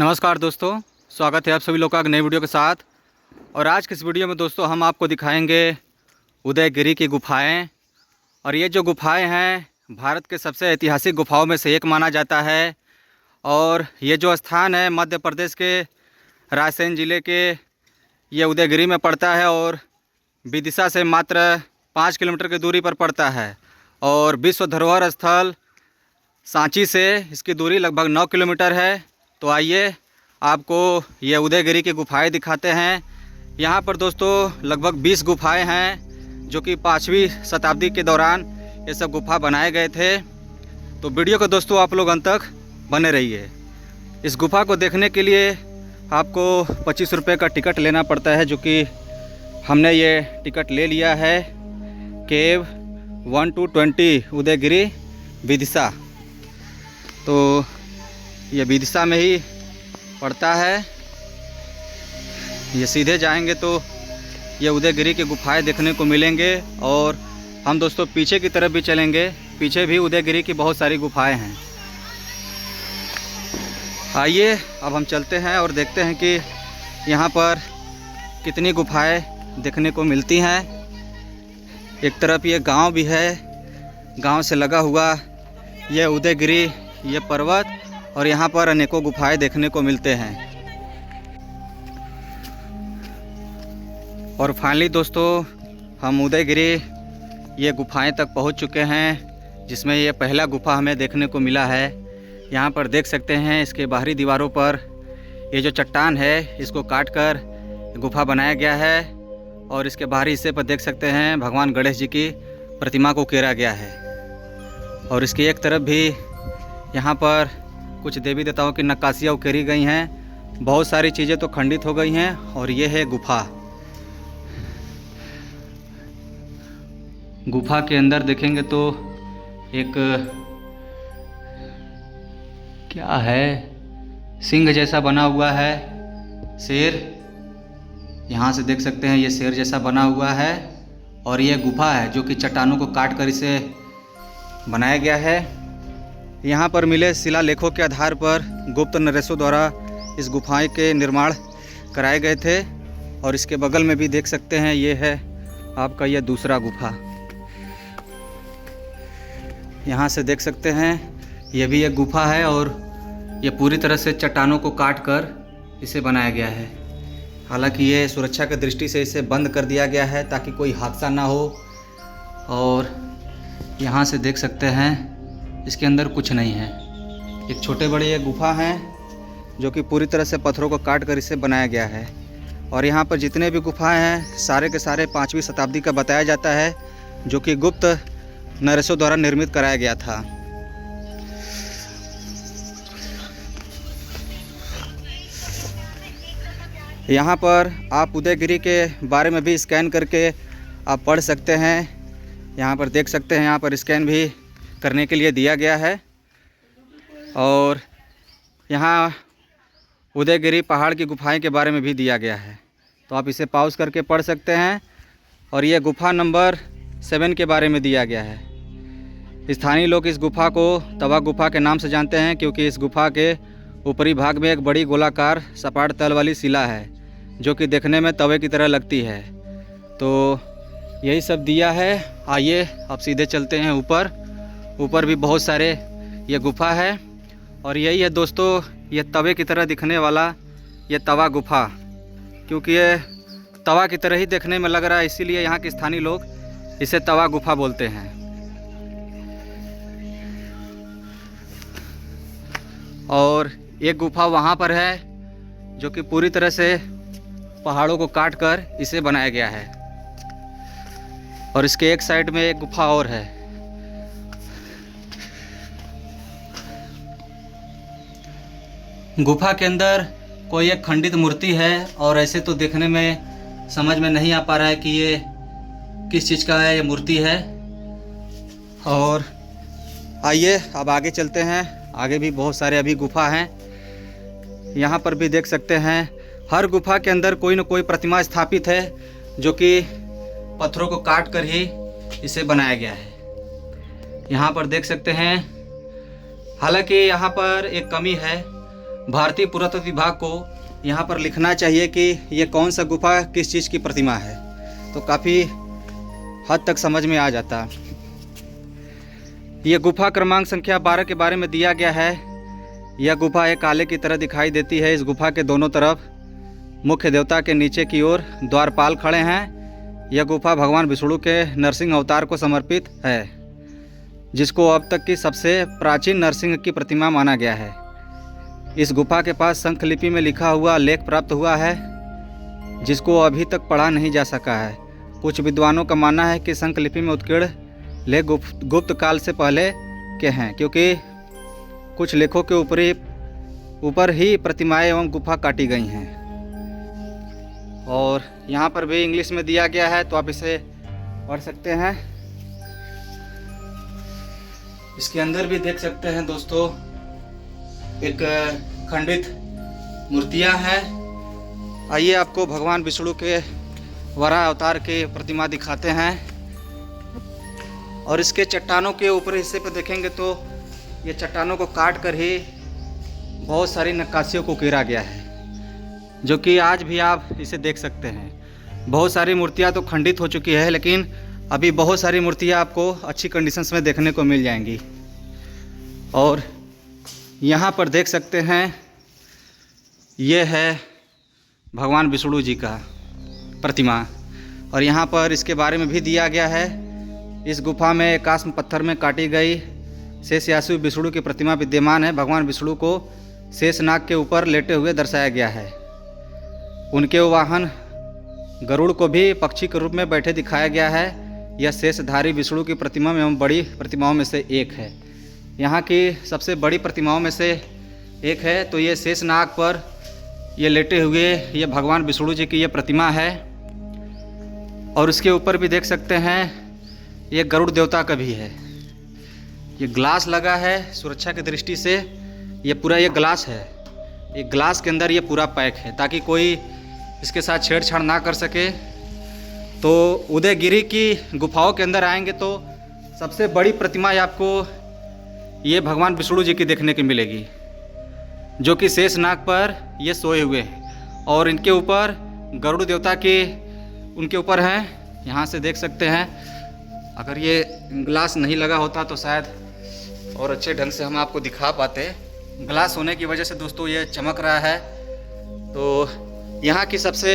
नमस्कार दोस्तों, स्वागत है आप सभी लोगों का नई वीडियो के साथ। और आज के इस वीडियो में दोस्तों हम आपको दिखाएंगे उदयगिरी की गुफाएं। और ये जो गुफाएं हैं भारत के सबसे ऐतिहासिक गुफाओं में से एक माना जाता है। और ये जो स्थान है मध्य प्रदेश के रायसेन ज़िले के ये उदयगिरी में पड़ता है और विदिशा से मात्र 5 किलोमीटर की दूरी पर पड़ता है। और विश्व धरोहर स्थल सांची से इसकी दूरी लगभग 9 किलोमीटर है। तो आइए आपको ये उदयगिरी की गुफाएं दिखाते हैं। यहाँ पर दोस्तों लगभग 20 गुफाएं हैं जो कि 5वीं शताब्दी के दौरान ये सब गुफा बनाए गए थे। तो वीडियो को दोस्तों आप लोग अंत तक बने रहिए। इस गुफा को देखने के लिए आपको 25 रुपये का टिकट लेना पड़ता है, जो कि हमने ये टिकट ले लिया है। केव 1 to 20 उदयगिरी विदिशा। तो ये विदिशा में ही पड़ता है। ये सीधे जाएंगे तो ये उदयगिरी की गुफाएं देखने को मिलेंगे। और हम दोस्तों पीछे की तरफ भी चलेंगे, पीछे भी उदयगिरी की बहुत सारी गुफाएं हैं। आइए अब हम चलते हैं और देखते हैं कि यहाँ पर कितनी गुफाएं देखने को मिलती हैं। एक तरफ ये गांव भी है, गांव से लगा हुआ ये उदयगिरी ये पर्वत, और यहाँ पर अनेकों गुफाएं देखने को मिलते हैं। और फाइनली दोस्तों हम उदयगिरी ये गुफाएं तक पहुँच चुके हैं, जिसमें ये पहला गुफा हमें देखने को मिला है। यहाँ पर देख सकते हैं इसके बाहरी दीवारों पर ये जो चट्टान है इसको काटकर गुफा बनाया गया है। और इसके बाहरी हिस्से पर देख सकते हैं भगवान गणेश जी की प्रतिमा को उकेरा गया है। और इसकी एक तरफ भी यहाँ पर कुछ देवी देवताओं की नक्काशियाँ उकेरी गई हैं। बहुत सारी चीज़ें तो खंडित हो गई हैं। और ये है गुफा। गुफा के अंदर देखेंगे तो एक क्या है, सिंह जैसा बना हुआ है, शेर। यहाँ से देख सकते हैं ये शेर जैसा बना हुआ है। और ये गुफा है जो कि चट्टानों को काट कर इसे बनाया गया है। यहाँ पर मिले शिलालेखों के आधार पर गुप्त नरेशों द्वारा इस गुफाएं के निर्माण कराए गए थे। और इसके बगल में भी देख सकते हैं ये है आपका ये दूसरा गुफा। यहाँ से देख सकते हैं ये भी एक गुफा है और ये पूरी तरह से चट्टानों को काट कर इसे बनाया गया है। हालांकि ये सुरक्षा की दृष्टि से इसे बंद कर दिया गया है ताकि कोई हादसा ना हो। और यहाँ से देख सकते हैं इसके अंदर कुछ नहीं है। एक छोटे बड़े ये गुफा हैं जो कि पूरी तरह से पत्थरों को काट कर इसे बनाया गया है। और यहाँ पर जितने भी गुफाएं हैं सारे के सारे 5वीं शताब्दी का बताया जाता है, जो कि गुप्त नरेशों द्वारा निर्मित कराया गया था। यहाँ पर आप उदयगिरी के बारे में भी स्कैन करके आप पढ़ सकते हैं। यहाँ पर देख सकते हैं, यहाँ पर स्कैन भी करने के लिए दिया गया है। और यहाँ उदयगिरी पहाड़ की गुफाएं के बारे में भी दिया गया है, तो आप इसे पॉज करके पढ़ सकते हैं। और ये गुफा नंबर 7 के बारे में दिया गया है। स्थानीय लोग इस गुफा को तवा गुफा के नाम से जानते हैं, क्योंकि इस गुफा के ऊपरी भाग में एक बड़ी गोलाकार सपाट तल वाली शिला है जो कि देखने में तवे की तरह लगती है। तो यही सब दिया है। आइए अब सीधे चलते हैं ऊपर। ऊपर भी बहुत सारे ये गुफा है। और यही है दोस्तों ये तवे की तरह दिखने वाला ये तवा गुफा, क्योंकि ये तवा की तरह ही देखने में लग रहा है, इसीलिए यहाँ के स्थानीय लोग इसे तवा गुफा बोलते हैं। और एक गुफा वहाँ पर है जो कि पूरी तरह से पहाड़ों को काट कर इसे बनाया गया है। और इसके एक साइड में एक गुफा और है। गुफा के अंदर कोई एक खंडित मूर्ति है। और ऐसे तो देखने में समझ में नहीं आ पा रहा है कि ये किस चीज़ का है, ये मूर्ति है। और आइए अब आगे चलते हैं। आगे भी बहुत सारे अभी गुफा हैं। यहाँ पर भी देख सकते हैं हर गुफा के अंदर कोई न कोई प्रतिमा स्थापित है, जो कि पत्थरों को काट कर ही इसे बनाया गया है। यहाँ पर देख सकते हैं। हालांकि यहाँ पर एक कमी है, भारतीय पुरातत्व विभाग को यहाँ पर लिखना चाहिए कि ये कौन सा गुफा किस चीज़ की प्रतिमा है, तो काफ़ी हद तक समझ में आ जाता। ये गुफा क्रमांक संख्या 12 के बारे में दिया गया है। यह गुफा एक काले की तरह दिखाई देती है। इस गुफा के दोनों तरफ मुख्य देवता के नीचे की ओर द्वारपाल खड़े हैं। यह गुफा भगवान विष्णु के नरसिंह अवतार को समर्पित है, जिसको अब तक की सबसे प्राचीन नरसिंह की प्रतिमा माना गया है। इस गुफा के पास शंख लिपि में लिखा हुआ लेख प्राप्त हुआ है, जिसको अभी तक पढ़ा नहीं जा सका है। कुछ विद्वानों का मानना है कि शंख लिपि में उत्कीर्ण लेख गुप्त काल से पहले के हैं, क्योंकि कुछ लेखों के ऊपर ही प्रतिमाएं एवं गुफा काटी गई हैं। और यहाँ पर भी इंग्लिश में दिया गया है, तो आप इसे पढ़ सकते हैं। इसके अंदर भी देख सकते हैं दोस्तों, एक खंडित मूर्तियां हैं। आइए आपको भगवान विष्णु के वराह अवतार के प्रतिमा दिखाते हैं। और इसके चट्टानों के ऊपरी हिस्से पर देखेंगे तो ये चट्टानों को काट कर ही बहुत सारी नक्काशियों को उकेरा गया है, जो कि आज भी आप इसे देख सकते हैं। बहुत सारी मूर्तियां तो खंडित हो चुकी है, लेकिन अभी बहुत सारी मूर्तियां आपको अच्छी कंडीशंस में देखने को मिल जाएंगी। और यहाँ पर देख सकते हैं, ये है भगवान विष्णु जी का प्रतिमा। और यहाँ पर इसके बारे में भी दिया गया है। इस गुफा में एकास्म पत्थर में काटी गई शेषयासु विष्णु की प्रतिमा विद्यमान है। भगवान विष्णु को शेषनाग के ऊपर लेटे हुए दर्शाया गया है। उनके वाहन गरुड़ को भी पक्षी के रूप में बैठे दिखाया गया है। यह शेषधारी विष्णु की प्रतिमा एवं बड़ी प्रतिमाओं में से एक है। यहाँ की सबसे बड़ी प्रतिमाओं में से एक है। तो ये शेषनाग पर ये लेटे हुए ये भगवान विष्णु जी की ये प्रतिमा है। और उसके ऊपर भी देख सकते हैं, ये गरुड़ देवता का भी है। ये ग्लास लगा है सुरक्षा की दृष्टि से। ये पूरा ये ग्लास है, ये ग्लास के अंदर ये पूरा पैक है, ताकि कोई इसके साथ छेड़छाड़ ना कर सके। तो उदयगिरी की गुफाओं के अंदर आएंगे तो सबसे बड़ी प्रतिमा आपको ये भगवान विष्णु जी की देखने की मिलेगी, जो कि शेषनाग पर ये सोए हुए हैं। और इनके ऊपर गरुड़ देवता के उनके ऊपर हैं। यहाँ से देख सकते हैं। अगर ये ग्लास नहीं लगा होता तो शायद और अच्छे ढंग से हम आपको दिखा पाते। ग्लास होने की वजह से दोस्तों ये चमक रहा है। तो यहाँ की सबसे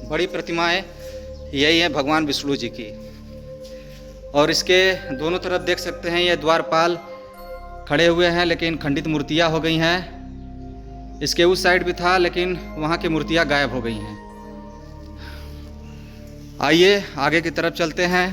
बड़ी प्रतिमाएं यही है भगवान विष्णु जी की। और इसके दोनों तरफ देख सकते हैं, ये द्वारपाल खड़े हुए हैं, लेकिन खंडित मूर्तियाँ हो गई हैं। इसके उस साइड भी था, लेकिन वहाँ की मूर्तियाँ गायब हो गई हैं। आइए आगे की तरफ चलते हैं।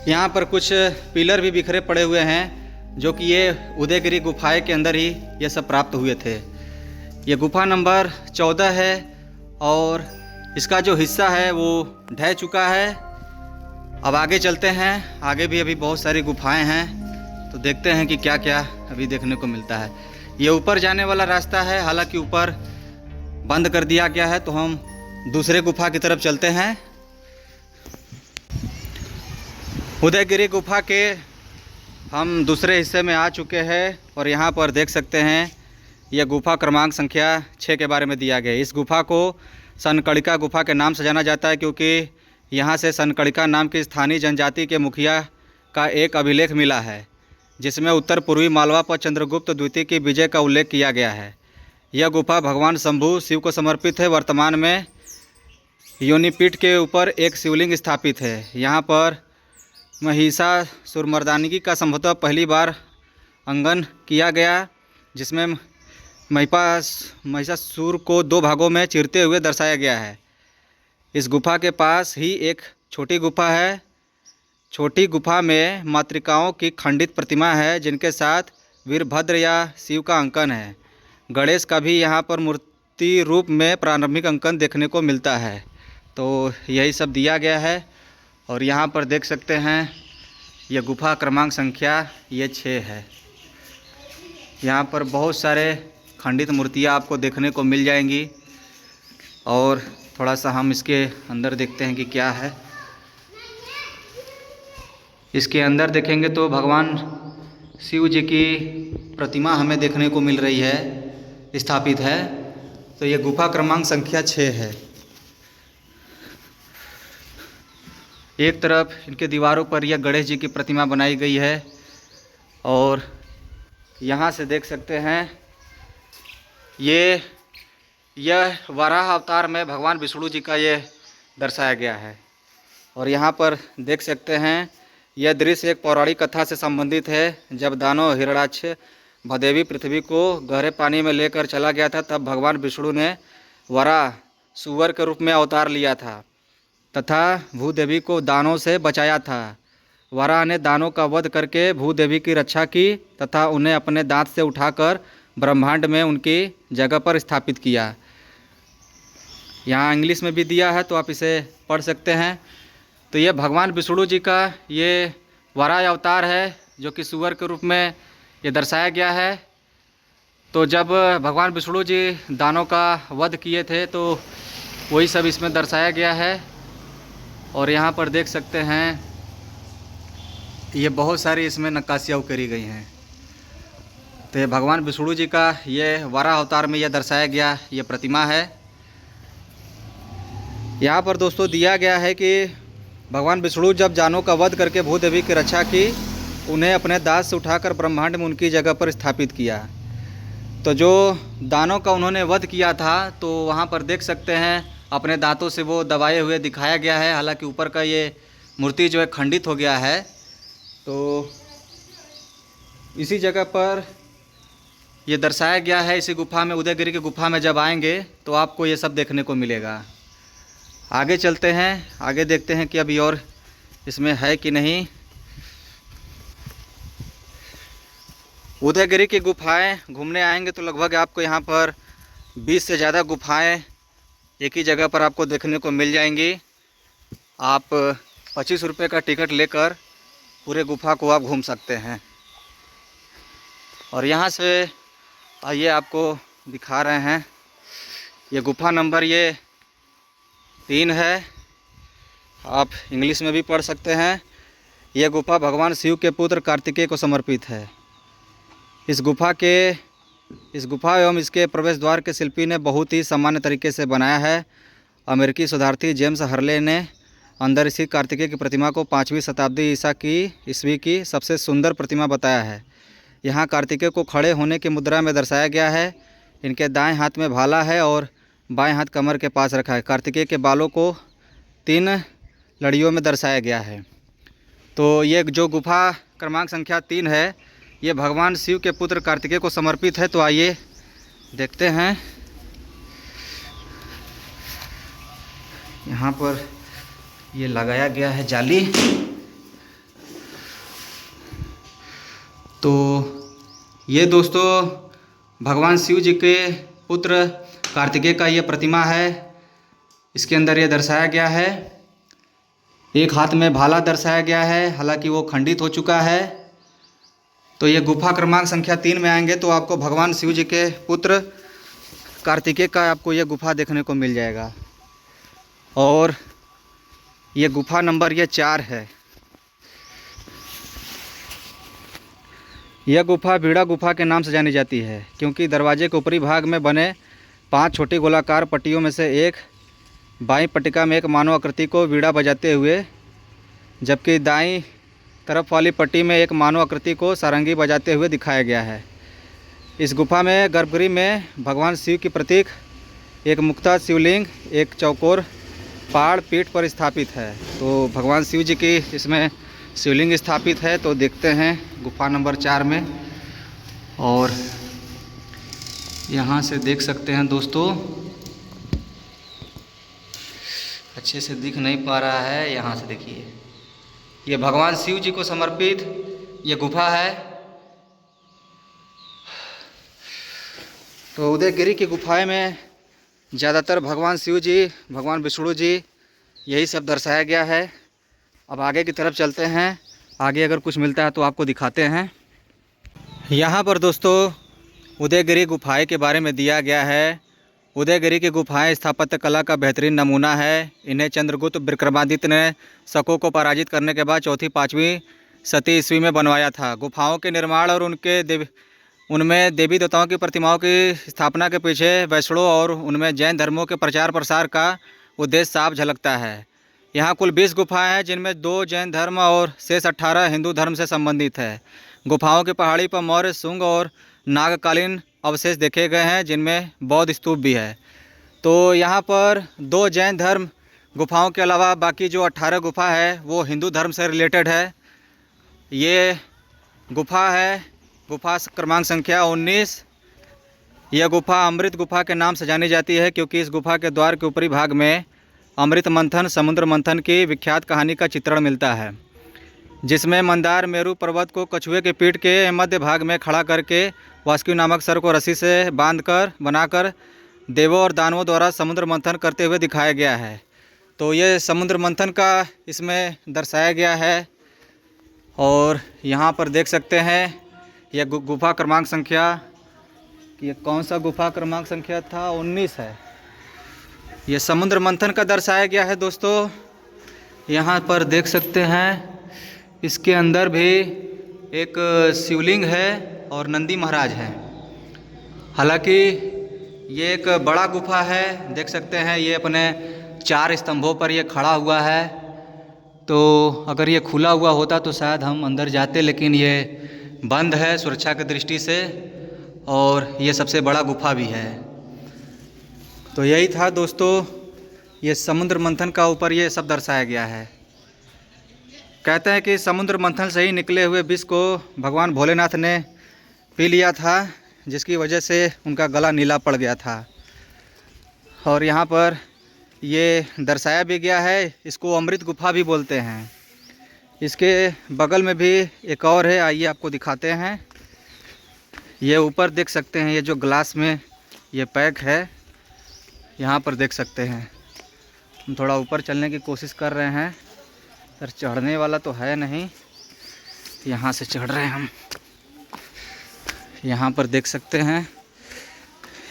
यहाँ पर कुछ पिलर भी बिखरे पड़े हुए हैं, जो कि ये उदयगिरी गुफाएं के अंदर ही ये सब प्राप्त हुए थे। ये गुफा नंबर 14 है और इसका जो हिस्सा है वो ढह चुका है। अब आगे चलते हैं। आगे भी अभी बहुत सारी गुफाएं हैं, तो देखते हैं कि क्या क्या अभी देखने को मिलता है। ये ऊपर जाने वाला रास्ता है, हालांकि ऊपर बंद कर दिया गया है। तो हम दूसरे गुफा की तरफ चलते हैं। उदयगिरी गुफा के हम दूसरे हिस्से में आ चुके हैं और यहाँ पर देख सकते हैं, यह गुफा क्रमांक संख्या 6 के बारे में दिया गया है। इस गुफा को सनकड़िका गुफा के नाम से जाना जाता है, क्योंकि यहाँ से सनकड़िका नाम की स्थानीय जनजाति के मुखिया का एक अभिलेख मिला है, जिसमें उत्तर पूर्वी मालवा पर चंद्रगुप्त द्वितीय की विजय का उल्लेख किया गया है। यह गुफा भगवान शंभु शिव को समर्पित है। वर्तमान में योनिपीठ के ऊपर एक शिवलिंग स्थापित है। यहाँ पर महिषासुरमर्दानी का संभवतः पहली बार अंकन किया गया, जिसमें महिषासुर को 2 भागों में चीरते हुए दर्शाया गया है। इस गुफा के पास ही एक छोटी गुफा है। छोटी गुफा में मातृकाओं की खंडित प्रतिमा है, जिनके साथ वीरभद्र या शिव का अंकन है। गणेश का भी यहाँ पर मूर्ति रूप में प्रारंभिक अंकन देखने को मिलता है। तो यही सब दिया गया है। और यहाँ पर देख सकते हैं, यह गुफा क्रमांक संख्या ये 6 है। यहाँ पर बहुत सारे खंडित मूर्तियाँ आपको देखने को मिल जाएंगी। और थोड़ा सा हम इसके अंदर देखते हैं कि क्या है। इसके अंदर देखेंगे तो भगवान शिव जी की प्रतिमा हमें देखने को मिल रही है, स्थापित है। तो ये गुफा क्रमांक संख्या 6 है। एक तरफ इनके दीवारों पर यह गणेश जी की प्रतिमा बनाई गई है और यहाँ से देख सकते हैं यह वराह अवतार में भगवान विष्णु जी का ये दर्शाया गया है। और यहाँ पर देख सकते हैं यह दृश्य एक पौराणिक कथा से संबंधित है। जब दानव हिरण्याक्ष भदेवी पृथ्वी को गहरे पानी में लेकर चला गया था, तब भगवान विष्णु ने वराह सुअर के रूप में अवतार लिया था तथा भूदेवी को दानों से बचाया था। वराह ने दानों का वध करके भूदेवी की रक्षा की तथा उन्हें अपने दांत से उठाकर ब्रह्मांड में उनकी जगह पर स्थापित किया। यहाँ इंग्लिश में भी दिया है, तो आप इसे पढ़ सकते हैं। तो ये भगवान विष्णु जी का ये वराह अवतार है, जो कि सुअर के रूप में ये दर्शाया गया है। तो जब भगवान विष्णु जी दानों का वध किए थे, तो वही सब इसमें दर्शाया गया है। और यहाँ पर देख सकते हैं ये बहुत सारी इसमें नक्काशियाँ उकेरी गई हैं। तो ये भगवान विष्णु जी का ये वराह अवतार में यह दर्शाया गया ये प्रतिमा है। यहाँ पर दोस्तों दिया गया है कि भगवान विष्णु जब दानों का वध करके भूदेवी की रक्षा की, उन्हें अपने दांत से उठाकर ब्रह्मांड में उनकी जगह पर स्थापित किया। तो जो दानों का उन्होंने वध किया था, तो वहाँ पर देख सकते हैं अपने दांतों से वो दबाए हुए दिखाया गया है। हालांकि ऊपर का ये मूर्ति जो है खंडित हो गया है। तो इसी जगह पर ये दर्शाया गया है। इसी गुफा में, उदयगिरी की गुफा में जब आएंगे तो आपको ये सब देखने को मिलेगा। आगे चलते हैं, आगे देखते हैं कि अभी और इसमें है कि नहीं। उदयगिरी की गुफाएं घूमने आएंगे तो लगभग आपको यहाँ पर 20 से ज़्यादा गुफाएं एक ही जगह पर आपको देखने को मिल जाएंगी। आप 25 रुपये का टिकट लेकर पूरे गुफा को आप घूम सकते हैं। और यहाँ से आइए आपको दिखा रहे हैं, ये गुफा नंबर ये 3 है। आप इंग्लिश में भी पढ़ सकते हैं। यह गुफा भगवान शिव के पुत्र कार्तिकेय को समर्पित है। इस गुफा एवं इसके प्रवेश द्वार के शिल्पी ने बहुत ही सामान्य तरीके से बनाया है। अमेरिकी शोधार्थी जेम्स हर्ले ने अंदर स्थित कार्तिकेय की प्रतिमा को 5वीं शताब्दी ईस्वी की सबसे सुंदर प्रतिमा बताया है। यहाँ कार्तिकेय को खड़े होने की मुद्रा में दर्शाया गया है। इनके दाएं हाथ में भाला है और बाएं हाथ कमर के पास रखा है। कार्तिकेय के बालों को 3 लड़ियों में दर्शाया गया है। तो ये जो गुफा क्रमांक संख्या 3 है, ये भगवान शिव के पुत्र कार्तिकेय को समर्पित है। तो आइए देखते हैं। यहाँ पर ये लगाया गया है जाली। तो ये दोस्तों भगवान शिव जी के पुत्र कार्तिकेय का ये प्रतिमा है। इसके अंदर ये दर्शाया गया है। एक हाथ में भाला दर्शाया गया है, हालांकि वो खंडित हो चुका है। तो ये गुफा क्रमांक संख्या 3 में आएंगे तो आपको भगवान शिव जी के पुत्र कार्तिकेय का आपको ये गुफा देखने को मिल जाएगा। और ये गुफा नंबर ये 4 है। यह गुफा बीड़ा गुफा के नाम से जानी जाती है, क्योंकि दरवाजे के ऊपरी भाग में बने 5 छोटी गोलाकार पट्टियों में से एक बाईं पट्टिका में एक मानव आकृति को बीड़ा बजाते हुए, जबकि दाईं तरफ वाली पट्टी में एक मानव आकृति को सारंगी बजाते हुए दिखाया गया है। इस गुफा में गर्भगृह में भगवान शिव की प्रतीक एक मुक्ता शिवलिंग एक चौकोर पहाड़ पीठ पर स्थापित है। तो भगवान शिव जी की इसमें शिवलिंग स्थापित है। तो देखते हैं गुफा नंबर 4 में। और यहाँ से देख सकते हैं दोस्तों, अच्छे से दिख नहीं पा रहा है। यहाँ से देखिए, ये भगवान शिव जी को समर्पित ये गुफा है। तो उदयगिरी की गुफाएं में ज़्यादातर भगवान शिव जी, भगवान विष्णु जी, यही सब दर्शाया गया है। अब आगे की तरफ चलते हैं। आगे अगर कुछ मिलता है तो आपको दिखाते हैं। यहाँ पर दोस्तों उदयगिरी गुफाएं के बारे में दिया गया है। उदयगिरी की गुफाएं स्थापत्य कला का बेहतरीन नमूना है। इन्हें चंद्रगुप्त विक्रमादित्य ने शकों को पराजित करने के बाद 4वीं 5वीं सती ईस्वी में बनवाया था। गुफाओं के निर्माण और उनमें देवी देवताओं की प्रतिमाओं की स्थापना के पीछे वैष्णव और उनमें जैन धर्मों के प्रचार प्रसार का उद्देश्य साफ झलकता है। यहाँ कुल 20 गुफाएं हैं, जिनमें 2 जैन धर्म और शेष 18 हिंदू धर्म से संबंधित है। गुफाओं की पहाड़ी पर मौर्य, शुंग और नागकालीन अवशेष देखे गए हैं, जिनमें बौद्ध स्तूप भी है। तो यहाँ पर 2 जैन धर्म गुफाओं के अलावा बाकी जो 18 गुफा है वो हिंदू धर्म से रिलेटेड है। ये गुफा है गुफा क्रमांक संख्या 19। यह गुफा अमृत गुफा के नाम से जानी जाती है, क्योंकि इस गुफा के द्वार के ऊपरी भाग में अमृत मंथन, समुद्र मंथन की विख्यात कहानी का चित्रण मिलता है, जिसमें मंदार मेरू पर्वत को कछुए के पीठ के मध्य भाग में खड़ा करके वासुकि नामक सर को रस्सी से बनाकर देवों और दानवों द्वारा समुद्र मंथन करते हुए दिखाया गया है। तो ये समुद्र मंथन का इसमें दर्शाया गया है। और यहाँ पर देख सकते हैं यह गुफा क्रमांक संख्या, ये कौन सा गुफा क्रमांक संख्या था, 19 है। ये समुद्र मंथन का दर्शाया गया है दोस्तों। यहाँ पर देख सकते हैं इसके अंदर भी एक शिवलिंग है और नंदी महाराज हैं। हालांकि ये एक बड़ा गुफा है, देख सकते हैं ये अपने 4 स्तंभों पर ये खड़ा हुआ है। तो अगर ये खुला हुआ होता तो शायद हम अंदर जाते, लेकिन ये बंद है सुरक्षा की दृष्टि से, और ये सबसे बड़ा गुफा भी है। तो यही था दोस्तों, ये समुद्र मंथन का ऊपर ये सब दर्शाया गया है। कहते हैं कि समुद्र मंथन से ही निकले हुए विष को भगवान भोलेनाथ ने पी लिया था, जिसकी वजह से उनका गला नीला पड़ गया था। और यहाँ पर ये दर्शाया भी गया है, इसको अमृत गुफा भी बोलते हैं। इसके बगल में भी एक और है, आइए आपको दिखाते हैं। ये ऊपर देख सकते हैं, ये जो ग्लास में ये पैक है, यहाँ पर देख सकते हैं। हम थोड़ा ऊपर चलने की कोशिश कर रहे हैं, पर चढ़ने वाला तो है नहीं, यहाँ से चढ़ रहे हैं हम। यहाँ पर देख सकते हैं,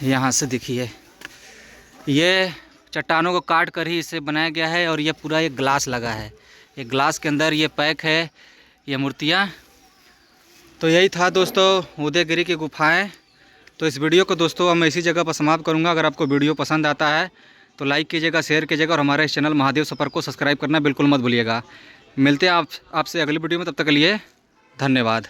यहाँ से देखिए ये चट्टानों को काट कर ही इसे बनाया गया है, और ये पूरा एक ग्लास लगा है। ये ग्लास के अंदर ये पैक है ये मूर्तियाँ। तो यही था दोस्तों उदयगिरी की गुफाएं। तो इस वीडियो को दोस्तों मैं इसी जगह पर समाप्त करूंगा। अगर आपको वीडियो पसंद आता है तो लाइक कीजिएगा, शेयर कीजिएगा, और हमारे इस चैनल महादेव सफ़र को सब्सक्राइब करना बिल्कुल मत भूलिएगा। मिलते हैं आपसे अगली वीडियो में, तब तक के लिए धन्यवाद।